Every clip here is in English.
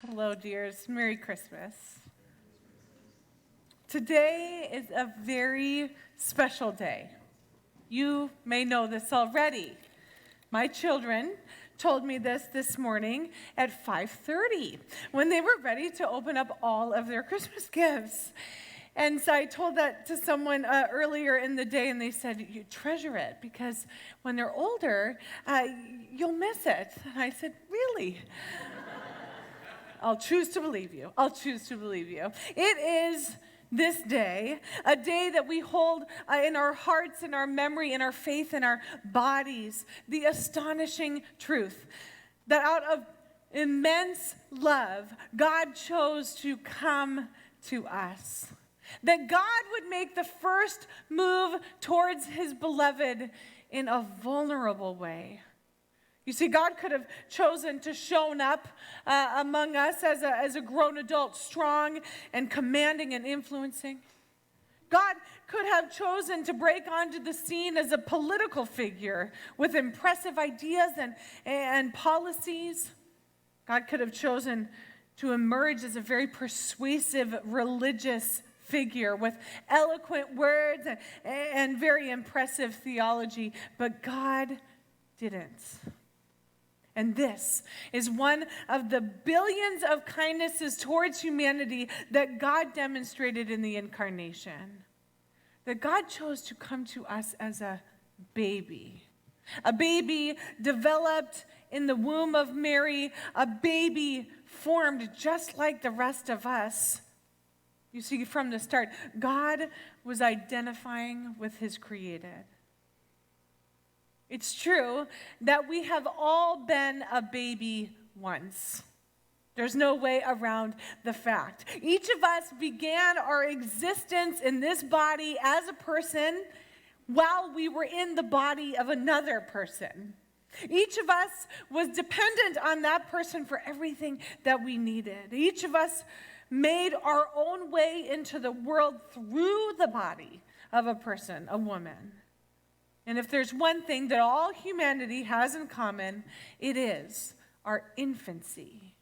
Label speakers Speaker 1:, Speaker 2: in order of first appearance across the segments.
Speaker 1: Hello, dears. Merry Christmas. Today is a very special day. You may know this already. My children told me this morning at 5:30 when they were ready to open up all of their Christmas gifts. And so I told that to someone earlier in the day, and they said, you treasure it because when they're older, you'll miss it. And I said, really? I'll choose to believe you. I'll choose to believe you. It is this day, a day that we hold in our hearts, in our memory, in our faith, in our bodies, the astonishing truth that out of immense love, God chose to come to us. That God would make the first move towards his beloved in a vulnerable way. You see, God could have chosen to shown up among us as a grown adult, strong and commanding and influencing. God could have chosen to break onto the scene as a political figure with impressive ideas and policies. God could have chosen to emerge as a very persuasive religious figure with eloquent words and very impressive theology, but God didn't. And this is one of the billions of kindnesses towards humanity that God demonstrated in the incarnation. That God chose to come to us as a baby developed in the womb of Mary, a baby formed just like the rest of us. You see, from the start, God was identifying with his created. It's true that we have all been a baby once. There's no way around the fact. Each of us began our existence in this body as a person while we were in the body of another person. Each of us was dependent on that person for everything that we needed. Each of us made our own way into the world through the body of a person, a woman. And if there's one thing that all humanity has in common, it is our infancy.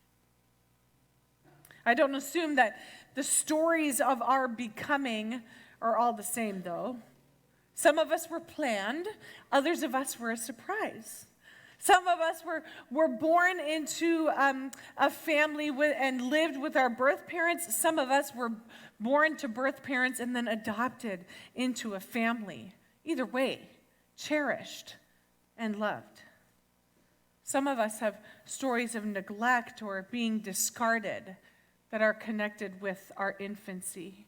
Speaker 1: I don't assume that the stories of our becoming are all the same, though. Some of us were planned, others of us were a surprise. Some of us were born into a family and lived with our birth parents. Some of us were born to birth parents and then adopted into a family. Either way, cherished and loved. Some of us have stories of neglect or being discarded that are connected with our infancy.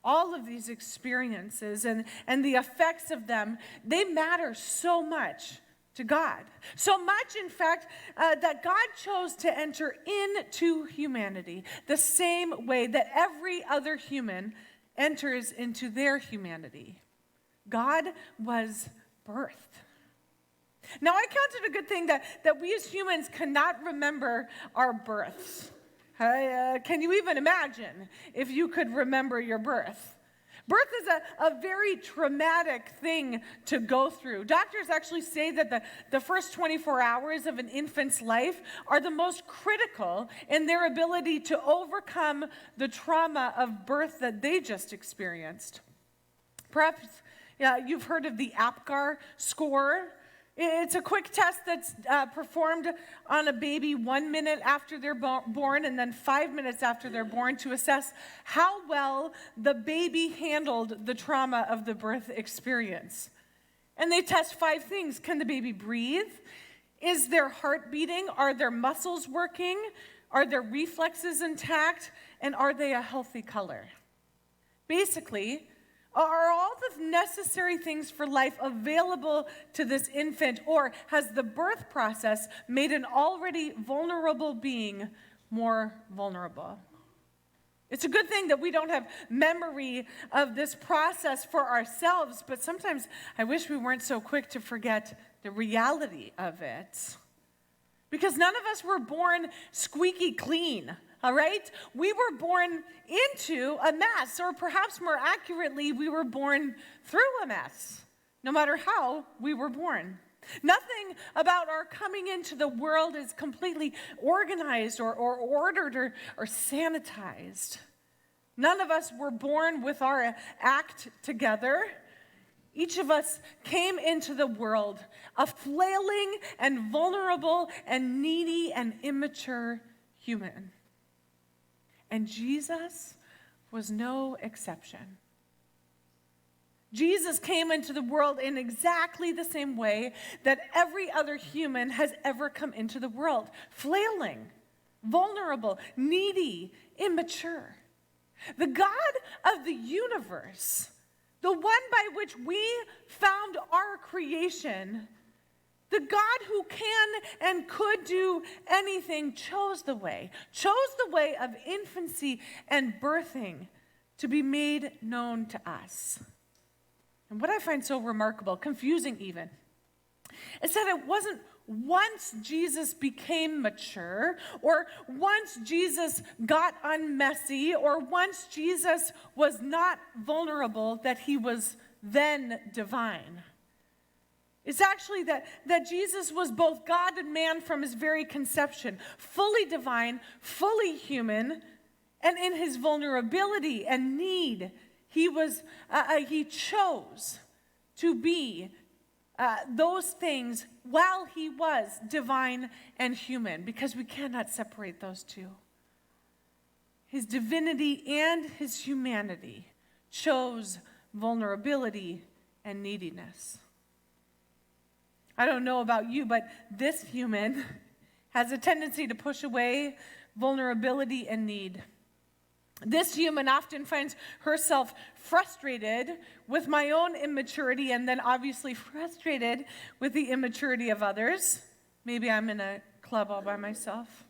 Speaker 1: All of these experiences and the effects of them, they matter so much to God. So much, in fact, that God chose to enter into humanity the same way that every other human enters into their humanity. God was birthed. Now, I count it a good thing that we as humans cannot remember our births. Can you even imagine if you could remember your birth? Birth is a very traumatic thing to go through. Doctors actually say that the first 24 hours of an infant's life are the most critical in their ability to overcome the trauma of birth that they just experienced. Perhaps you've heard of the APGAR score. It's a quick test that's performed on a baby 1 minute after they're born and then 5 minutes after they're born to assess how well the baby handled the trauma of the birth experience. And they test 5 things. Can the baby breathe? Is their heart beating? Are their muscles working? Are their reflexes intact? And are they a healthy color? Basically, are all the necessary things for life available to this infant, or has the birth process made an already vulnerable being more vulnerable? It's a good thing that we don't have memory of this process for ourselves, but sometimes I wish we weren't so quick to forget the reality of it. Because none of us were born squeaky clean. All right? We were born into a mess, or perhaps more accurately, we were born through a mess, no matter how we were born. Nothing about our coming into the world is completely organized or ordered or sanitized. None of us were born with our act together. Each of us came into the world a flailing and vulnerable and needy and immature human. And Jesus was no exception. Jesus came into the world in exactly the same way that every other human has ever come into the world. Flailing, vulnerable, needy, immature. The God of the universe, the one by which we found our creation, the God who can and could do anything, chose the way of infancy and birthing to be made known to us. And what I find so remarkable, confusing even, is that it wasn't once Jesus became mature, or once Jesus got unmessy, or once Jesus was not vulnerable that he was then divine. It's actually that Jesus was both God and man from his very conception, fully divine, fully human, and in his vulnerability and need, he chose to be those things while he was divine and human, because we cannot separate those two. His divinity and his humanity chose vulnerability and neediness. I don't know about you, but this human has a tendency to push away vulnerability and need. This human often finds herself frustrated with my own immaturity, and then obviously frustrated with the immaturity of others. Maybe I'm in a club all by myself.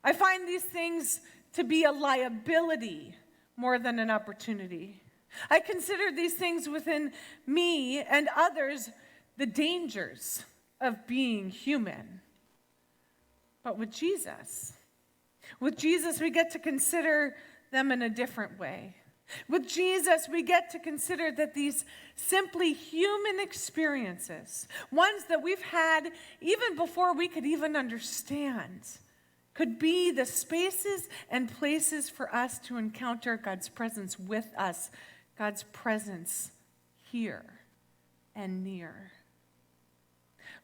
Speaker 1: I find these things to be a liability more than an opportunity. I consider these things within me and others the dangers of being human. But with Jesus, we get to consider them in a different way. With Jesus, we get to consider that these simply human experiences, ones that we've had even before we could even understand, could be the spaces and places for us to encounter God's presence with us, God's presence here and near.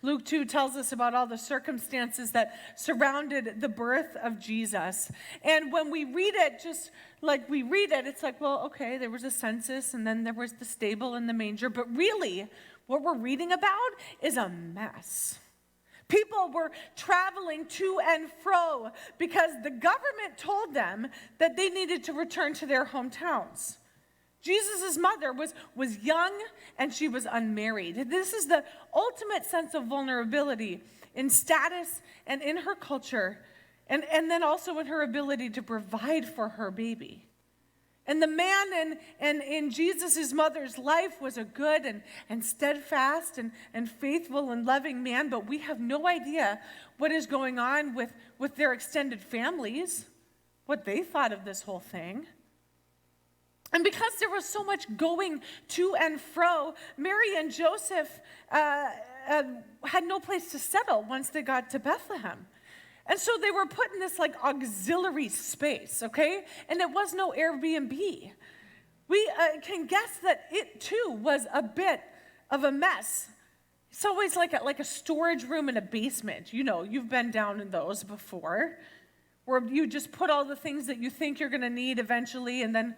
Speaker 1: Luke 2 tells us about all the circumstances that surrounded the birth of Jesus. And when we read it, just like we read it, it's like, well, okay, there was a census, and then there was the stable and the manger. But really, what we're reading about is a mess. People were traveling to and fro because the government told them that they needed to return to their hometowns. Jesus' mother was young and she was unmarried. This is the ultimate sense of vulnerability in status and in her culture, and then also in her ability to provide for her baby. And the man in Jesus' mother's life was a good and steadfast and faithful and loving man, but we have no idea what is going on with their extended families, what they thought of this whole thing. And because there was so much going to and fro, Mary and Joseph had no place to settle once they got to Bethlehem. And so they were put in this like auxiliary space, okay? And it was no Airbnb. We can guess that it too was a bit of a mess. It's always like a storage room in a basement. You know, you've been down in those before, where you just put all the things that you think you're going to need eventually, and then,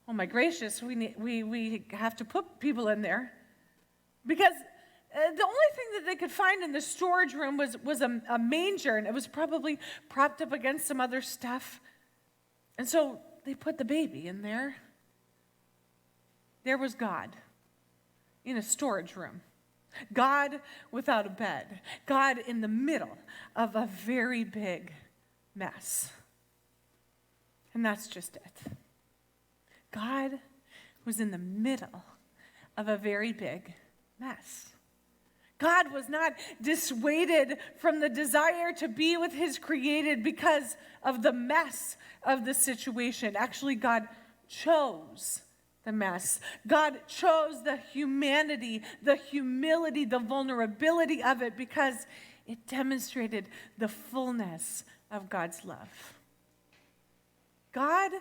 Speaker 1: oh my gracious, we have to put people in there. Because the only thing that they could find in the storage room was a manger, and it was probably propped up against some other stuff. And so they put the baby in there. There was God in a storage room. God without a bed. God in the middle of a very big mess. And that's just it. God was in the middle of a very big mess. God was not dissuaded from the desire to be with his created because of the mess of the situation. Actually, God chose the mess. God chose the humanity, the humility, the vulnerability of it because it demonstrated the fullness of God's love. God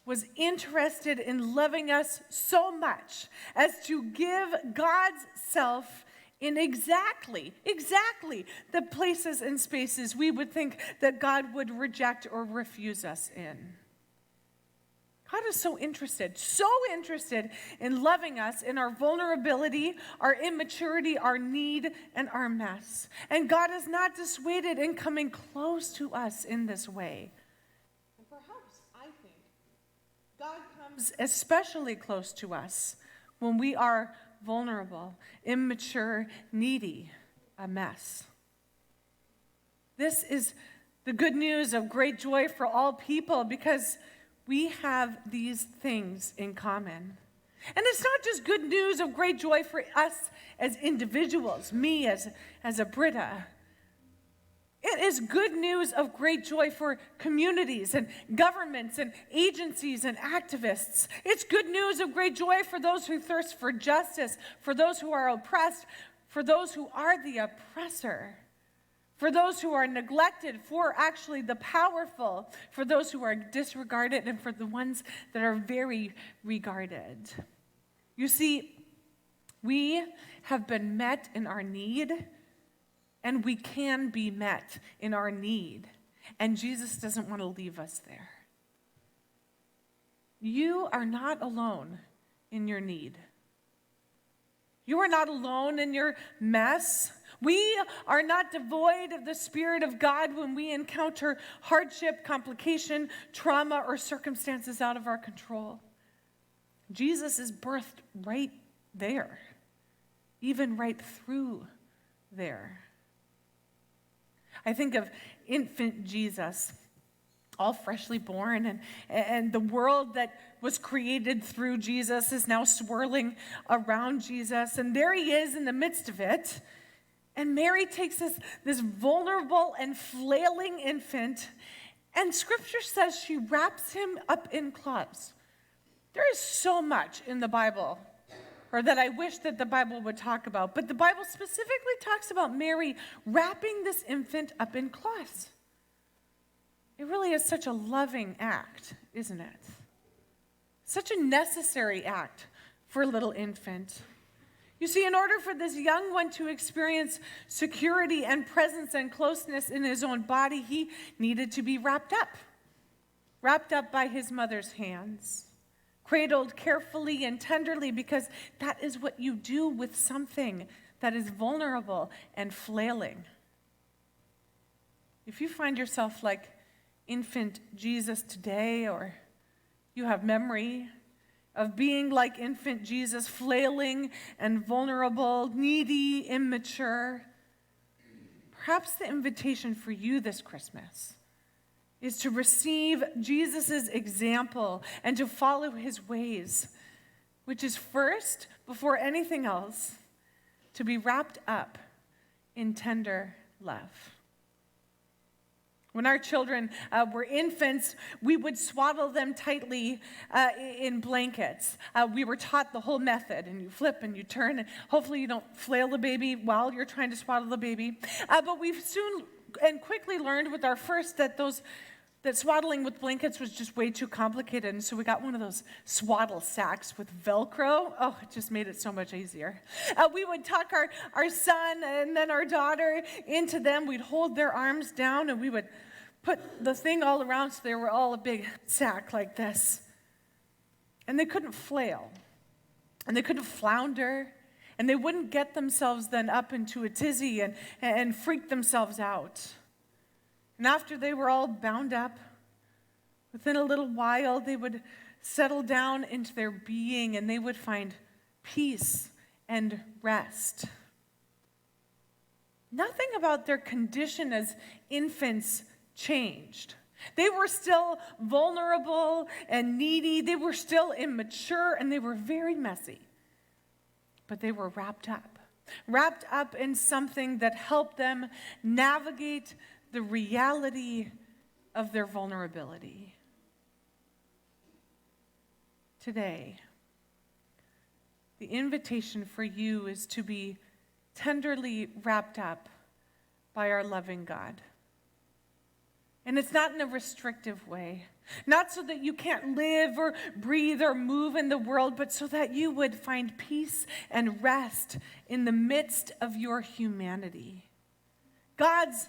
Speaker 1: was interested in loving us so much as to give God's self in exactly the places and spaces we would think that God would reject or refuse us in. God is so interested in loving us in our vulnerability, our immaturity, our need, and our mess. And God is not dissuaded in coming close to us in this way. And perhaps, I think, God comes especially close to us when we are vulnerable, immature, needy, a mess. This is the good news of great joy for all people because we have these things in common. And it's not just good news of great joy for us as individuals, me as a Britta. It is good news of great joy for communities and governments and agencies and activists. It's good news of great joy for those who thirst for justice, for those who are oppressed, for those who are the oppressor, for those who are neglected, for actually the powerful, for those who are disregarded, and for the ones that are very regarded. You see, we have been met in our need, and we can be met in our need. And Jesus doesn't want to leave us there. You are not alone in your need. You are not alone in your mess. We are not devoid of the Spirit of God when we encounter hardship, complication, trauma, or circumstances out of our control. Jesus is birthed right there, even right through there. I think of infant Jesus, all freshly born, and the world that was created through Jesus is now swirling around Jesus, and there he is in the midst of it. And Mary takes this vulnerable and flailing infant, and Scripture says she wraps him up in cloths. There is so much in the Bible, or that I wish that the Bible would talk about, but the Bible specifically talks about Mary wrapping this infant up in cloths. It really is such a loving act, isn't it? Such a necessary act for a little infant. You see, in order for this young one to experience security and presence and closeness in his own body, he needed to be wrapped up by his mother's hands, cradled carefully and tenderly, because that is what you do with something that is vulnerable and flailing. If you find yourself like infant Jesus today, or you have memory of being like infant Jesus, flailing and vulnerable, needy, immature, perhaps the invitation for you this Christmas is to receive Jesus' example and to follow his ways, which is first, before anything else, to be wrapped up in tender love. When our children were infants, we would swaddle them tightly in blankets. We were taught the whole method, and you flip and you turn, and hopefully you don't flail the baby while you're trying to swaddle the baby. But we've soon and quickly learned with our first that swaddling with blankets was just way too complicated, and so we got one of those swaddle sacks with Velcro. Oh, it just made it so much easier. We would tuck our son and then our daughter into them. We'd hold their arms down, and we would put the thing all around so they were all a big sack like this. And they couldn't flail, and they couldn't flounder, and they wouldn't get themselves then up into a tizzy and freak themselves out. And after they were all bound up, within a little while, they would settle down into their being and they would find peace and rest. Nothing about their condition as infants changed. They were still vulnerable and needy. They were still immature and they were very messy. But they were wrapped up in something that helped them navigate the reality of their vulnerability. Today, the invitation for you is to be tenderly wrapped up by our loving God. And it's not in a restrictive way, not so that you can't live or breathe or move in the world, but so that you would find peace and rest in the midst of your humanity. God's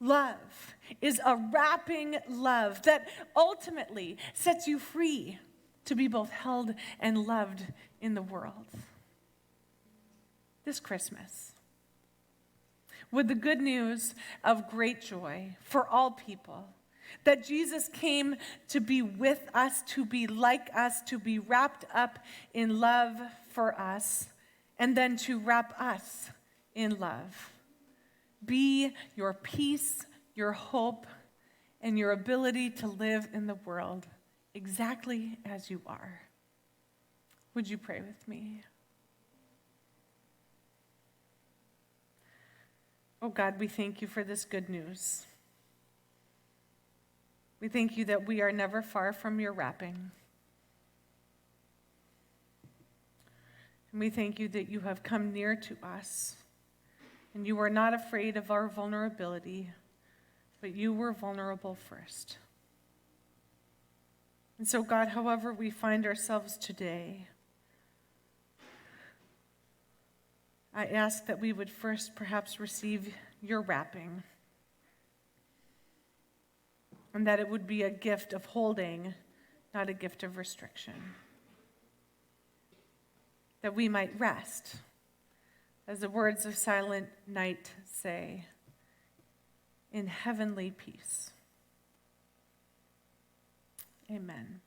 Speaker 1: love is a wrapping love that ultimately sets you free to be both held and loved in the world. This Christmas, with the good news of great joy for all people, that Jesus came to be with us, to be like us, to be wrapped up in love for us, and then to wrap us in love. Be your peace, your hope, and your ability to live in the world exactly as you are. Would you pray with me? Oh God, we thank you for this good news. We thank you that we are never far from your wrapping. And we thank you that you have come near to us, and you are not afraid of our vulnerability, but you were vulnerable first. And so, God, however we find ourselves today, I ask that we would first perhaps receive your wrapping, and that it would be a gift of holding, not a gift of restriction. That we might rest, as the words of Silent Night say, in heavenly peace. Amen.